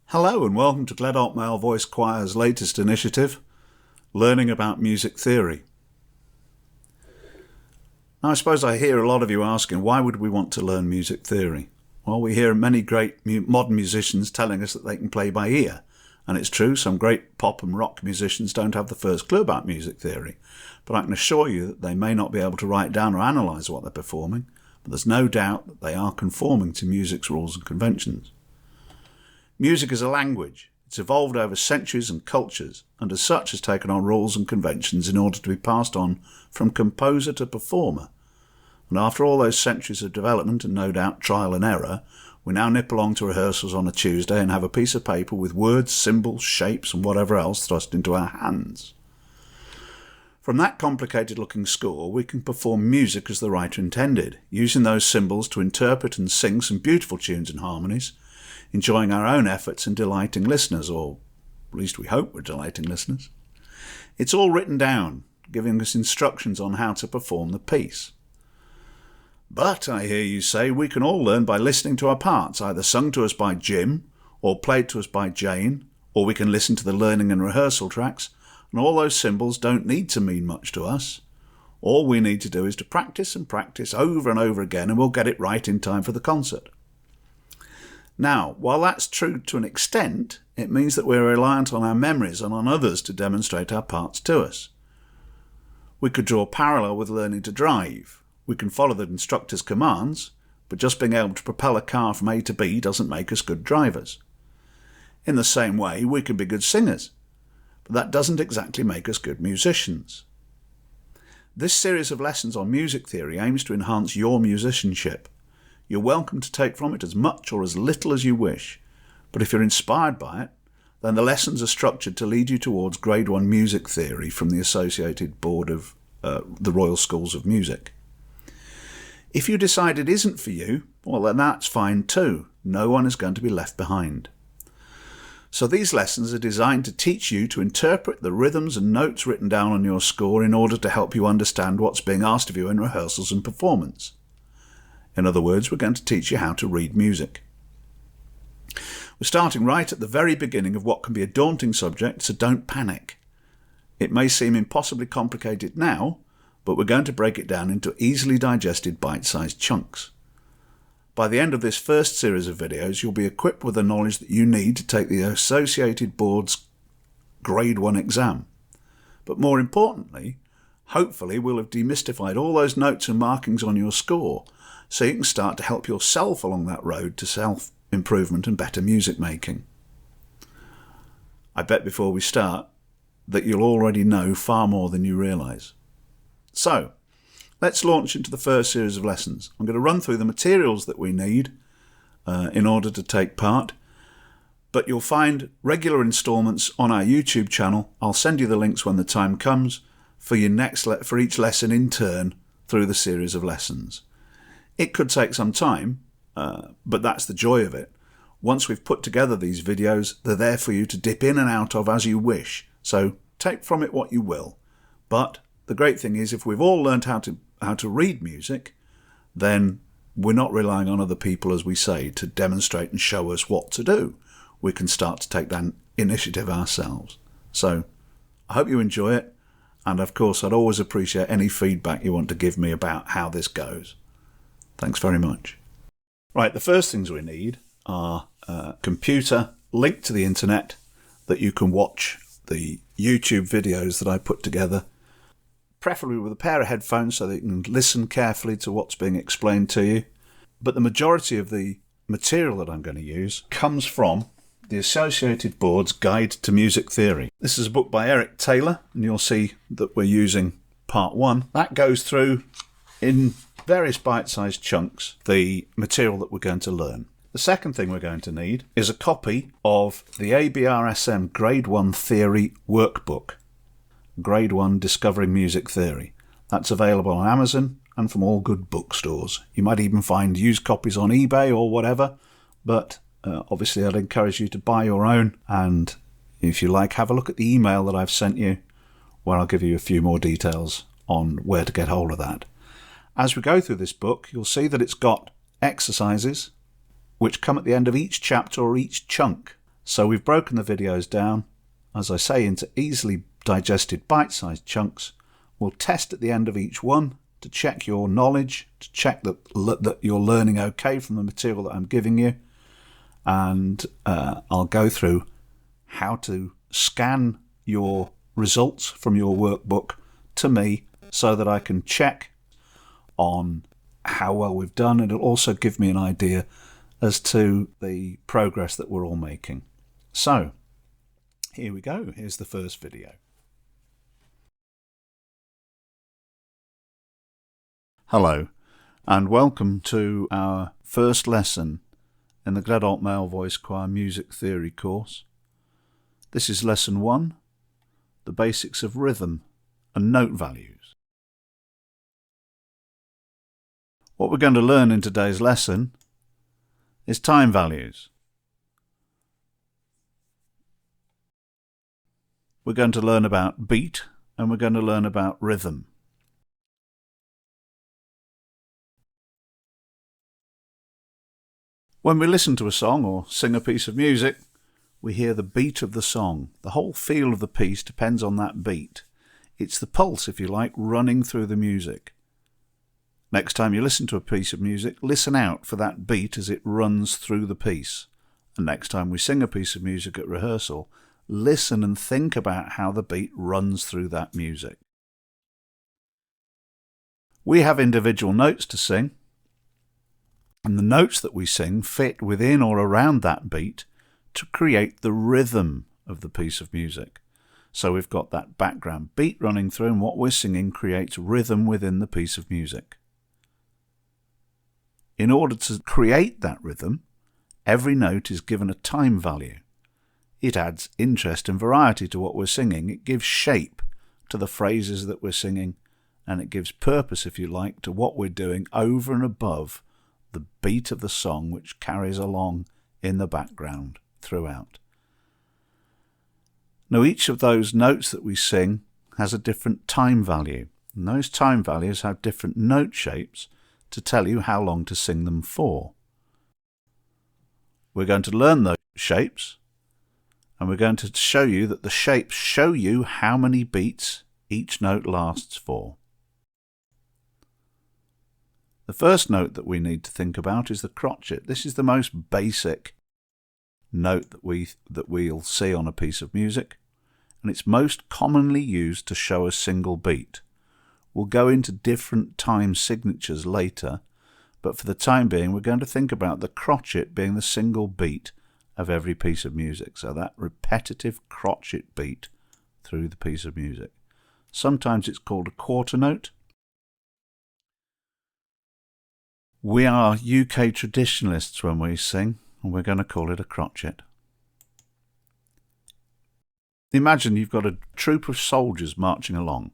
Hello and welcome to Gledholt Male Voice Choir's latest initiative, Learning About Music Theory. Now I suppose I hear a lot of you asking, why would we want to learn music theory? Well, we hear many great modern musicians telling us that they can play by ear. And it's true, some great pop and rock musicians don't have the first clue about music theory. But I can assure you that they may not be able to write down or analyse what they're performing, but there's no doubt that they are conforming to music's rules and conventions. Music is a language. It's evolved over centuries and cultures, and as such has taken on rules and conventions in order to be passed on from composer to performer. And after all those centuries of development and no doubt trial and error, we now nip along to rehearsals on a Tuesday and have a piece of paper with words, symbols, shapes and whatever else thrust into our hands. From that complicated-looking score, we can perform music as the writer intended, using those symbols to interpret and sing some beautiful tunes and harmonies, enjoying our own efforts and delighting listeners, or at least we hope we're delighting listeners. It's all written down, giving us instructions on how to perform the piece. But, I hear you say, we can all learn by listening to our parts, either sung to us by Jim, or played to us by Jane, or we can listen to the learning and rehearsal tracks, and all those symbols don't need to mean much to us. All we need to do is to practice and practice over and over again, and we'll get it right in time for the concert. Now, while that's true to an extent, it means that we're reliant on our memories and on others to demonstrate our parts to us. We could draw a parallel with learning to drive. We can follow the instructor's commands, but just being able to propel a car from A to B doesn't make us good drivers. In the same way, we can be good singers, but that doesn't exactly make us good musicians. This series of lessons on music theory aims to enhance your musicianship. You're welcome to take from it as much or as little as you wish, but if you're inspired by it, then the lessons are structured to lead you towards Grade 1 Music Theory from the Associated Board of the Royal Schools of Music. If you decide it isn't for you, well then that's fine too. No one is going to be left behind. So these lessons are designed to teach you to interpret the rhythms and notes written down on your score in order to help you understand what's being asked of you in rehearsals and performance. In other words, we're going to teach you how to read music. We're starting right at the very beginning of what can be a daunting subject, so don't panic. It may seem impossibly complicated now, but we're going to break it down into easily digested bite-sized chunks. By the end of this first series of videos, you'll be equipped with the knowledge that you need to take the Associated Board's Grade 1 exam. But more importantly, hopefully we'll have demystified all those notes and markings on your score, so you can start to help yourself along that road to self-improvement and better music making. I bet before we start that you'll already know far more than you realise. So, let's launch into the first series of lessons. I'm going to run through the materials that we need in order to take part, but you'll find regular instalments on our YouTube channel. I'll send you the links when the time comes for each lesson in turn through the series of lessons. It could take some time, but that's the joy of it. Once we've put together these videos, they're there for you to dip in and out of as you wish. So take from it what you will. But the great thing is, if we've all learned how to read music, then we're not relying on other people, as we say, to demonstrate and show us what to do. We can start to take that initiative ourselves. So I hope you enjoy it. And of course, I'd always appreciate any feedback you want to give me about how this goes. Thanks very much. Right, the first things we need are a computer linked to the internet that you can watch the YouTube videos that I put together, preferably with a pair of headphones so that you can listen carefully to what's being explained to you. But the majority of the material that I'm going to use comes from the Associated Board's Guide to Music Theory. This is a book by Eric Taylor, and you'll see that we're using part 1. That goes through in various bite-sized chunks the material that we're going to learn. The second thing we're going to need is a copy of the ABRSM Grade 1 Theory Workbook, Grade 1 Discovering Music Theory. That's available on Amazon and from all good bookstores. You might even find used copies on eBay or whatever, but obviously I'd encourage you to buy your own, and if you like, have a look at the email that I've sent you, where I'll give you a few more details on where to get hold of that. As we go through this book, you'll see that it's got exercises which come at the end of each chapter or each chunk. So we've broken the videos down, as I say, into easily digested bite-sized chunks. We'll test at the end of each one to check your knowledge, to check that you're learning okay from the material that I'm giving you. And I'll go through how to scan your results from your workbook to me so that I can check on how well we've done. And it'll also give me an idea as to the progress that we're all making. So here we go. Here's the first video. Hello and welcome to our first lesson in the Gledholt Male Voice Choir Music Theory course. This is lesson 1, the basics of rhythm and note values. What we're going to learn in today's lesson is time values. We're going to learn about beat and we're going to learn about rhythm. When we listen to a song or sing a piece of music, we hear the beat of the song. The whole feel of the piece depends on that beat. It's the pulse, if you like, running through the music. Next time you listen to a piece of music, listen out for that beat as it runs through the piece. And next time we sing a piece of music at rehearsal, listen and think about how the beat runs through that music. We have individual notes to sing, and the notes that we sing fit within or around that beat to create the rhythm of the piece of music. So we've got that background beat running through, and what we're singing creates rhythm within the piece of music. In order to create that rhythm, every note is given a time value. It adds interest and variety to what we're singing. It gives shape to the phrases that we're singing, and it gives purpose, if you like, to what we're doing over and above the beat of the song, which carries along in the background throughout. Now, each of those notes that we sing has a different time value, and those time values have different note shapes to tell you how long to sing them for. We're going to learn those shapes, and we're going to show you that the shapes show you how many beats each note lasts for. The first note that we need to think about is the crotchet. This is the most basic note that we'll see on a piece of music, and it's most commonly used to show a single beat. We'll go into different time signatures later, but for the time being we're going to think about the crotchet being the single beat of every piece of music. So that repetitive crotchet beat through the piece of music. Sometimes it's called a quarter note. We are UK traditionalists when we sing, and we're going to call it a crotchet. Imagine you've got a troop of soldiers marching along.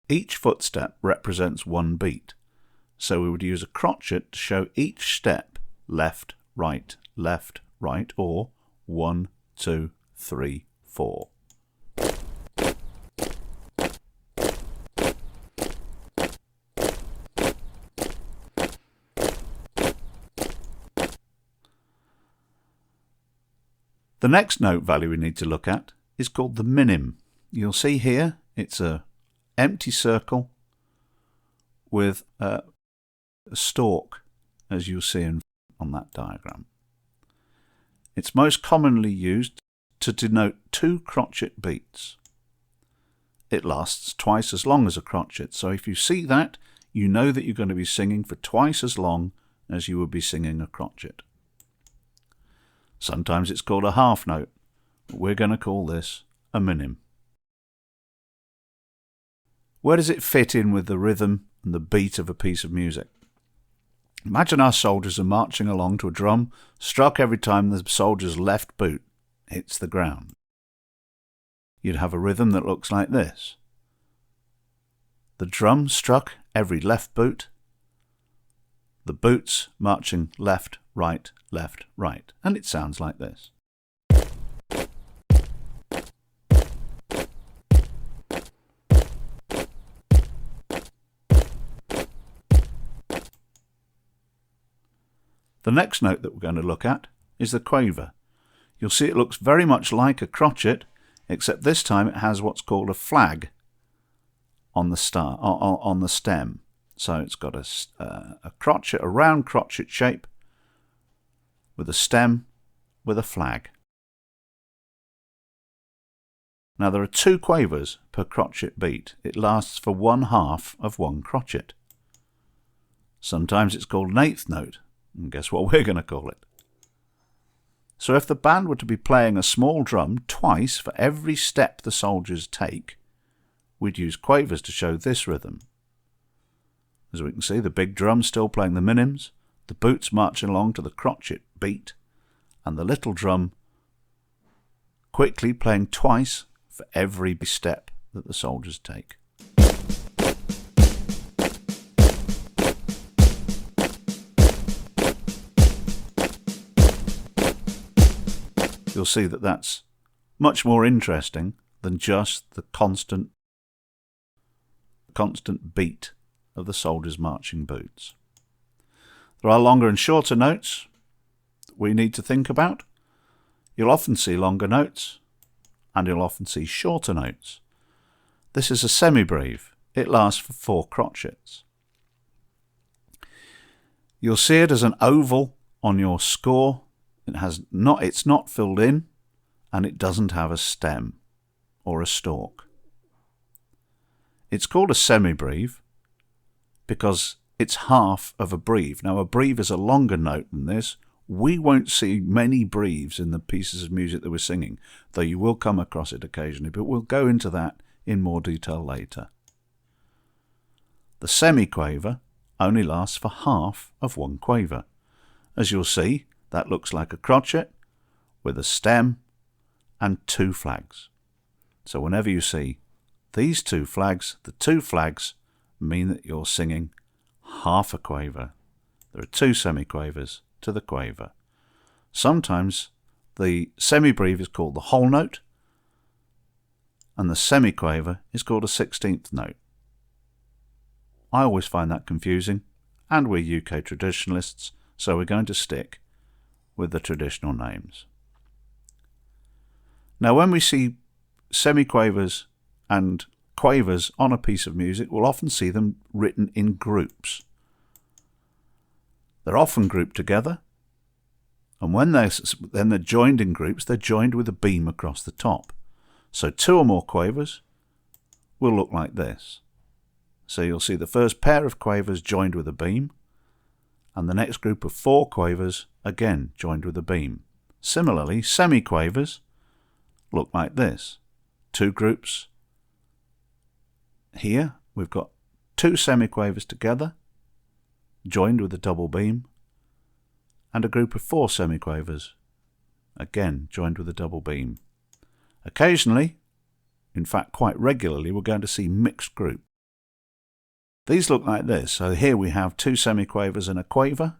Each footstep represents one beat, so we would use a crotchet to show each step left, right, or 1, 2, 3, 4. The next note value we need to look at is called the minim. You'll see here it's an empty circle with a stalk, as you'll see on that diagram. It's most commonly used to denote 2 crotchet beats. It lasts twice as long as a crotchet, so if you see that, you know that you're going to be singing for twice as long as you would be singing a crotchet. Sometimes it's called a half note, but we're going to call this a minim. Where does it fit in with the rhythm and the beat of a piece of music? Imagine our soldiers are marching along to a drum struck every time the soldier's left boot hits the ground. You'd have a rhythm that looks like this. The drum struck every left boot, the boots marching left, right, and it sounds like this. The next note that we're going to look at is the quaver. You'll see it looks very much like a crotchet, except this time it has what's called a flag on the stem. So it's got a crotchet, a round crotchet shape with a stem with a flag. Now there are 2 quavers per crotchet beat. It lasts for 1/2 of one crotchet. Sometimes it's called an 8th note, and guess what we're going to call it? So if the band were to be playing a small drum twice for every step the soldiers take, we'd use quavers to show this rhythm. As we can see, the big drum still playing the minims, the boots marching along to the crotchet beat, and the little drum quickly playing twice for every step that the soldiers take. You'll see that that's much more interesting than just the constant beat of the soldiers' marching boots. There are longer and shorter notes that we need to think about. You'll often see longer notes and you'll often see shorter notes. This is a semi-breve. It lasts for 4 crotchets. You'll see it as an oval on your score. It's not filled in, and it doesn't have a stem or a stalk. It's called a semi-breve because it's half of a breve. Now a breve is a longer note than this. We won't see many breves in the pieces of music that we're singing, though you will come across it occasionally, but we'll go into that in more detail later. The semi-quaver only lasts for half of one quaver. As you'll see, that looks like a crotchet with a stem and 2 flags. So whenever you see these 2 flags, the 2 flags mean that you're singing half a quaver. There are 2 semiquavers to the quaver. Sometimes the semi-breve is called the whole note and the semiquaver is called a 16th note. I always find that confusing, and we're UK traditionalists, so we're going to stick with the traditional names. Now when we see semiquavers and quavers on a piece of music, we'll often see them written in groups. They're often grouped together, and when they're joined in groups, they're joined with a beam across the top. So 2 or more quavers will look like this. So you'll see the first pair of quavers joined with a beam, and the next group of 4 quavers again joined with a beam. Similarly, semiquavers look like this. 2 groups. Here we've got 2 semiquavers together, joined with a double beam, and a group of 4 semiquavers, again joined with a double beam. Occasionally, in fact quite regularly, we're going to see mixed groups. These look like this. So here we have 2 semiquavers and a quaver.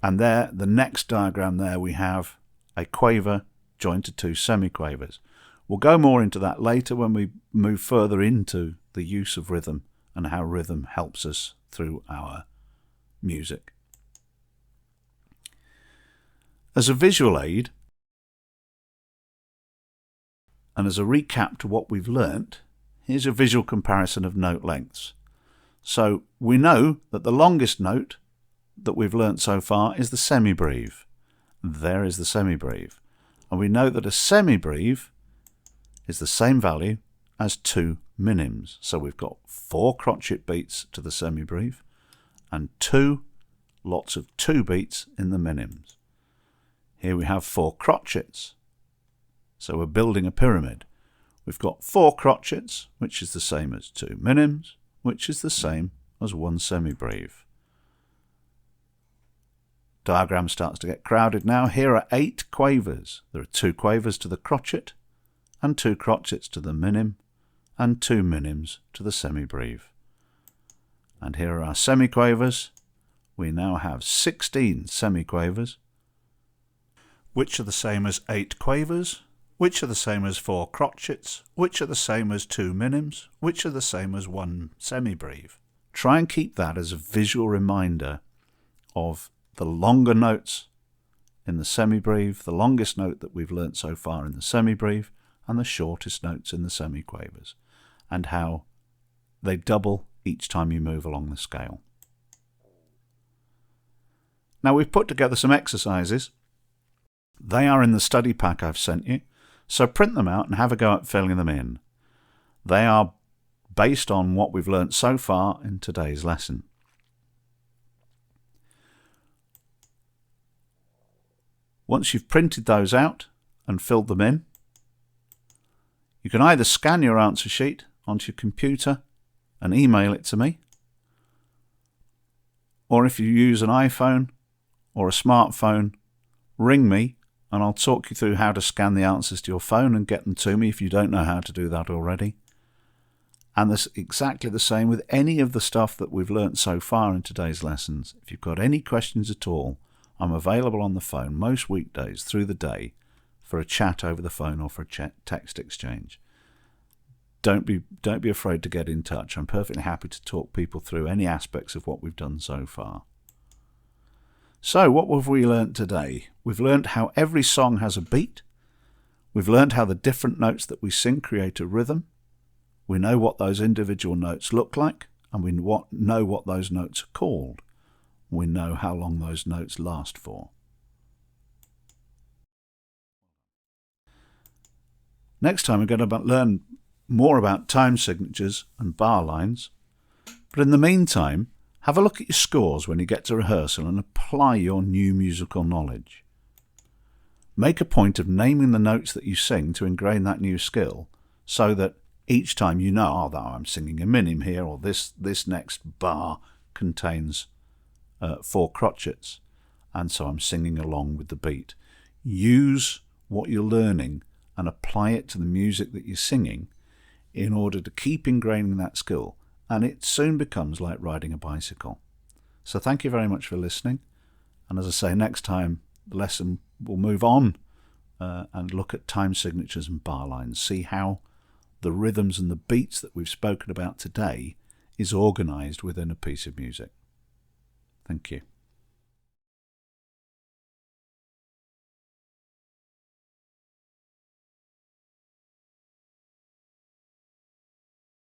And there, the next diagram there, we have a quaver joined to 2 semiquavers. We'll go more into that later when we move further into the use of rhythm and how rhythm helps us through our music. As a visual aid, and as a recap to what we've learnt, here's a visual comparison of note lengths. So we know that the longest note that we've learnt so far is the semi-breve. There is the semi-breve. And we know that a semi-breve is the same value as 2 minims. So we've got 4 crotchet beats to the semi-breve and 2 lots of 2 beats in the minims. Here we have 4 crotchets. So we're building a pyramid. We've got 4 crotchets, which is the same as 2 minims, which is the same as 1 semi-breve. Diagram starts to get crowded now. Here are 8 quavers. There are 2 quavers to the crotchet, and 2 crotchets to the minim, and 2 minims to the semi-breve. And here are our semiquavers. We now have 16 semiquavers, which are the same as 8 quavers, which are the same as 4 crotchets, which are the same as 2 minims, which are the same as 1 semi-breve. try and keep that as a visual reminder of the longer notes in the semibreve, the longest note that we've learnt so far in the semibreve, and the shortest notes in the semiquavers, and how they double each time you move along the scale. Now we've put together some exercises. They are in the study pack I've sent you, so print them out and have a go at filling them in. They are based on what we've learnt so far in today's lesson. Once you've printed those out and filled them in, you can either scan your answer sheet onto your computer and email it to me, or if you use an iPhone or a smartphone, ring me and I'll talk you through how to scan the answers to your phone and get them to me if you don't know how to do that already. And that's exactly the same with any of the stuff that we've learnt so far in today's lessons. If you've got any questions at all, I'm available on the phone most weekdays through the day for a chat over the phone or for a text exchange. Don't be afraid to get in touch. I'm perfectly happy to talk people through any aspects of what we've done so far. So what have we learnt today? We've learnt how every song has a beat. We've learnt how the different notes that we sing create a rhythm. We know what those individual notes look like, and we know what those notes are called. We know how long those notes last for. Next time we're going to learn more about time signatures and bar lines. But in the meantime, have a look at your scores when you get to rehearsal and apply your new musical knowledge. Make a point of naming the notes that you sing to ingrain that new skill, so that each time you know, oh, I'm singing a minim here, or this next bar contains 4 crotchets, and so I'm singing along with the beat. Use what you're learning and apply it to the music that you're singing in order to keep ingraining that skill, and it soon becomes like riding a bicycle. So thank you very much for listening, and as I say, next time the lesson will move on and look at time signatures and bar lines, see how the rhythms and the beats that we've spoken about today is organised within a piece of music. Thank you.